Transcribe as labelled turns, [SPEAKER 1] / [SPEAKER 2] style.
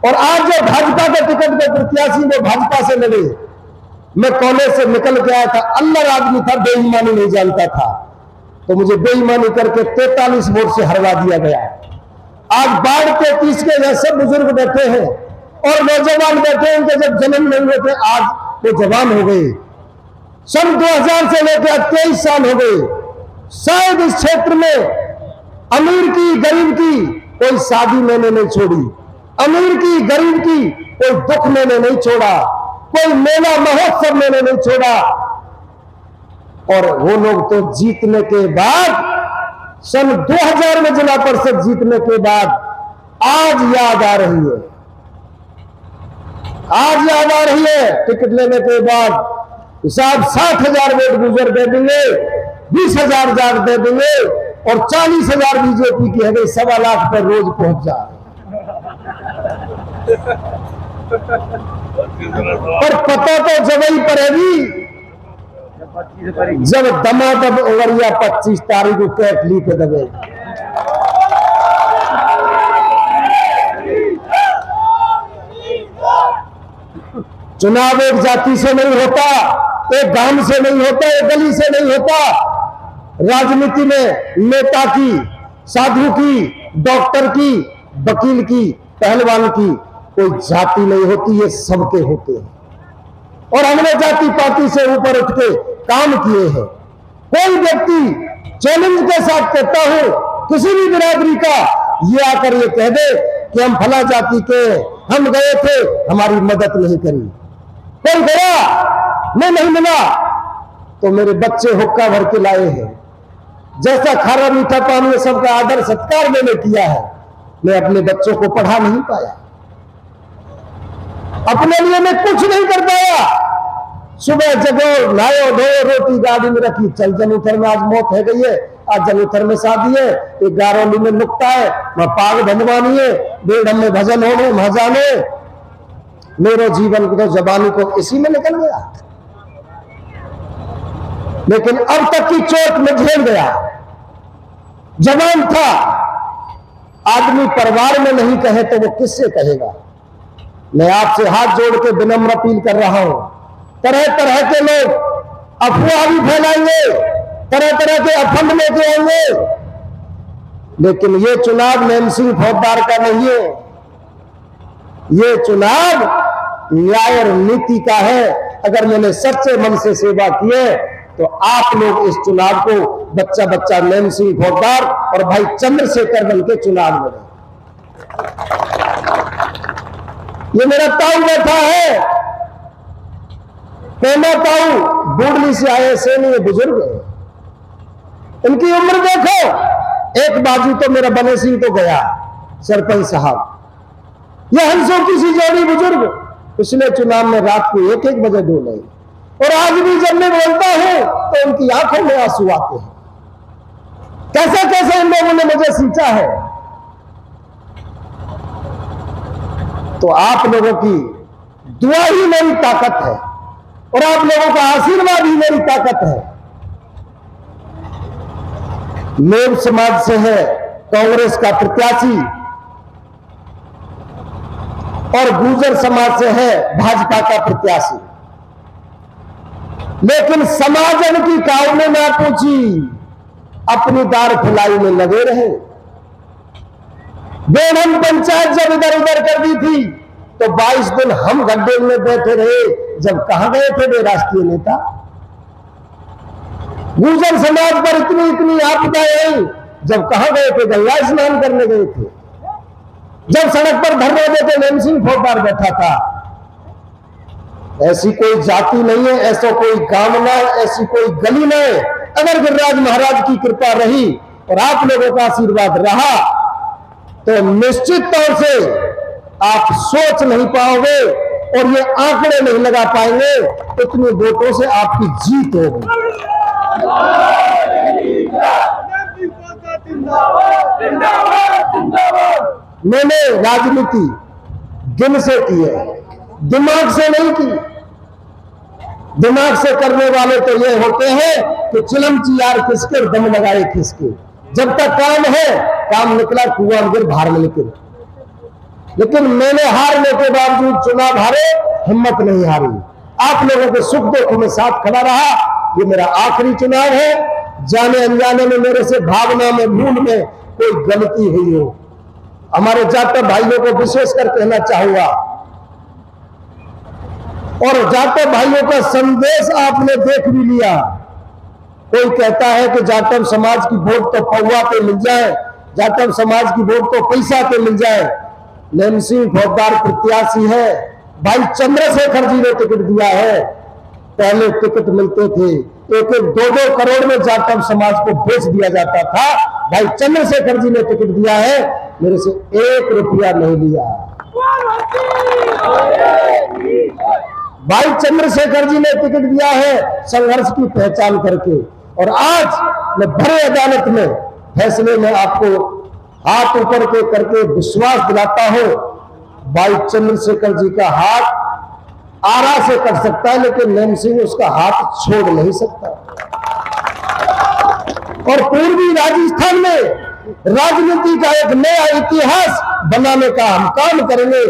[SPEAKER 1] और आज जो भाजपा के टिकट पे प्रत्याशी वो भाजपा से लड़े, मैं कॉलेज से निकल के आया था, अल्लाह आदमी था, बेईमानी नहीं जानता था, तो मुझे बेईमानी करके 43 वोट से हरवा दिया गया। आज बाढ़ के 30 के जैसे बुजुर्ग बैठे हैं और नौजवान बैठे हैं कि जब जन्म नहीं हुए थे आज वो जवान हो गए। सन 2000 से लेकर 23 साल हो गए। शायद इस क्षेत्र में अमीर की गरीब की कोई शादी मैंने नहीं छोड़ी, अमीर की गरीब की कोई दुख मैंने नहीं छोड़ा, कोई मेला महोत्सव मैंने नहीं छोड़ा। और वो लोग तो जीतने के बाद, सन 2000 में जिला परिषद जीतने के बाद आज याद आ रही है, आज याद आ रही है टिकट लेने के बाद साहब 60,000 वोट गुजर दे देंगे, 20,000 वोट दे देंगे और 40,000 बीजेपी की है गई, 1.25 लाख पर रोज पहुंच जा रहे। पर पता तो जब पड़ेगी जब दमा तब उवरिया 25 तारीख को कैटली पे दबे। चुनाव एक जाति से नहीं होता, एक गांव से नहीं होता, एक गली से नहीं होता। राजनीति में नेता की, साधु की, डॉक्टर की, वकील की, पहलवान की कोई जाति नहीं होती, ये सबके होते हैं। और हमने जाति पाति से ऊपर उठ के काम किए हैं। कोई व्यक्ति चैलेंज के साथ कहता हूं किसी भी बिरादरी का, ये आकर ये कह दे कि हम फला जाति के, हम गए थे हमारी मदद नहीं करी, कोई गया मैं नहीं मिला, तो मेरे बच्चे हुक्का भर के लाए हैं। जैसा खारा मीठा पानी सबका आदर सत्कार मैंने किया है, मैं अपने बच्चों को पढ़ा नहीं पाया, अपने लिए मैं कुछ नहीं कर पाया। सुबह जगो, नहाओ धो, रोटी गाड़ी में रखी, चल जलूथर में आज मौत है गई है, आज जलूथर में शादी है, एक गारौली में नुकता है, वहां पाग धनवानी है, बेड़ में भजन होने मजाने। मेरे जीवन को तो जबानी को इसी में निकल गया, लेकिन अब तक की चोट में झेल गया। जवान था, आदमी परिवार में नहीं कहे तो वो किससे कहेगा। मैं आपसे हाथ जोड़ के विनम्र अपील कर रहा हूं, तरह तरह के लोग अफवाह भी फैलाएंगे, तरह तरह के अफंड लेके आएंगे, लेकिन ये चुनाव नैन सिंह फौजदार का नहीं है, ये चुनाव न्याय और नीति का है। अगर मैंने सच्चे मन से सेवा की है तो आप लोग इस चुनाव को बच्चा बच्चा नैन सिंह फौजदार और भाई चंद्रशेखर बन के चुनाव लड़े। ये मेरा ताऊ बैठा है, पेमा ताऊ, बूढ़ली से आए सैनी बुजुर्ग, इनकी उम्र देखो, एक बाजू तो मेरा बने सिंह तो गया सरपंच साहब, यह हंसों की सी जोड़ी बुजुर्ग पिछले चुनाव में रात को 1-1 बजे डोले, और आज भी जब मैं बोलता हूं तो उनकी आंखों में आंसू आते हैं। कैसे कैसे इन लोगों ने मुझे सींचा है। तो आप लोगों की दुआ ही मेरी ताकत है और आप लोगों का आशीर्वाद ही मेरी ताकत है। मेव समाज से है कांग्रेस का प्रत्याशी और गुर्जर समाज से है भाजपा का प्रत्याशी, लेकिन समाजन की काव में ना पूछी, अपनी दार खुलाई में लगे रहे। बेढंग पंचायत जब इधर उधर कर दी थी तो 22 दिन हम गड्ढे में बैठे रहे, जब कहां गए थे वे राष्ट्रीय नेता। गुर्जर समाज पर इतनी इतनी आपदाएं आई, जब कहां गए थे, गंगा स्नान करने गए थे। जब सड़क पर धरने देते नैन सिंह फौजदार बैठा था। ऐसी कोई जाति नहीं है, ऐसा कोई गांव ना, ऐसी कोई गली नहीं। अगर गिरिराज महाराज की कृपा रही और आप लोगों का आशीर्वाद रहा तो निश्चित तौर से आप सोच नहीं पाओगे और ये आंकड़े नहीं लगा पाएंगे, इतने वोटों से आपकी जीत होगी। मैंने राजनीति दिल से की है, दिमाग से नहीं की। दिमाग से करने वाले तो ये होते हैं कि चिलम यार किसके दम लगाए किसके। जब तक काम है, काम निकला कुआं गिर भार में निकल। लेकिन मैंने हारने के बावजूद चुनाव हारे, हिम्मत नहीं हारी। आप लोगों के सुख दुख में साथ खड़ा रहा। ये मेरा आखिरी चुनाव है। जाने अनजाने में मेरे से भावना में, भूल में कोई गलती हुई हो, हमारे जाटव भाइयों को विशेषकर कहना चाहूंगा। और जाटव भाइयों का संदेश आपने देख भी लिया। कोई कहता है कि जाटव समाज की वोट तो पौवा पे मिल जाए, जाटव समाज की वोट तो पैसा पे मिल जाए। नैन सिंह फौजदार प्रत्याशी है, भाई चंद्रशेखर जी ने टिकट दिया है। पहले टिकट मिलते थे 1-2 करोड़ में जाटव समाज को बेच दिया जाता था। भाई चंद्रशेखर जी ने टिकट दिया है, मेरे से 1 रुपया नहीं लिया। भाई चंद्रशेखर जी ने टिकट दिया है संघर्ष की पहचान करके। और आज मैं बड़े अदालत में फैसले में आपको हाथ ऊपर के करके विश्वास दिलाता हूं, भाई चंद्रशेखर जी का हाथ आरा से कट सकता है, लेकिन नैन सिंह उसका हाथ छोड़ नहीं सकता। और पूर्वी राजस्थान में राजनीति का एक नया इतिहास बनाने का हम काम करेंगे।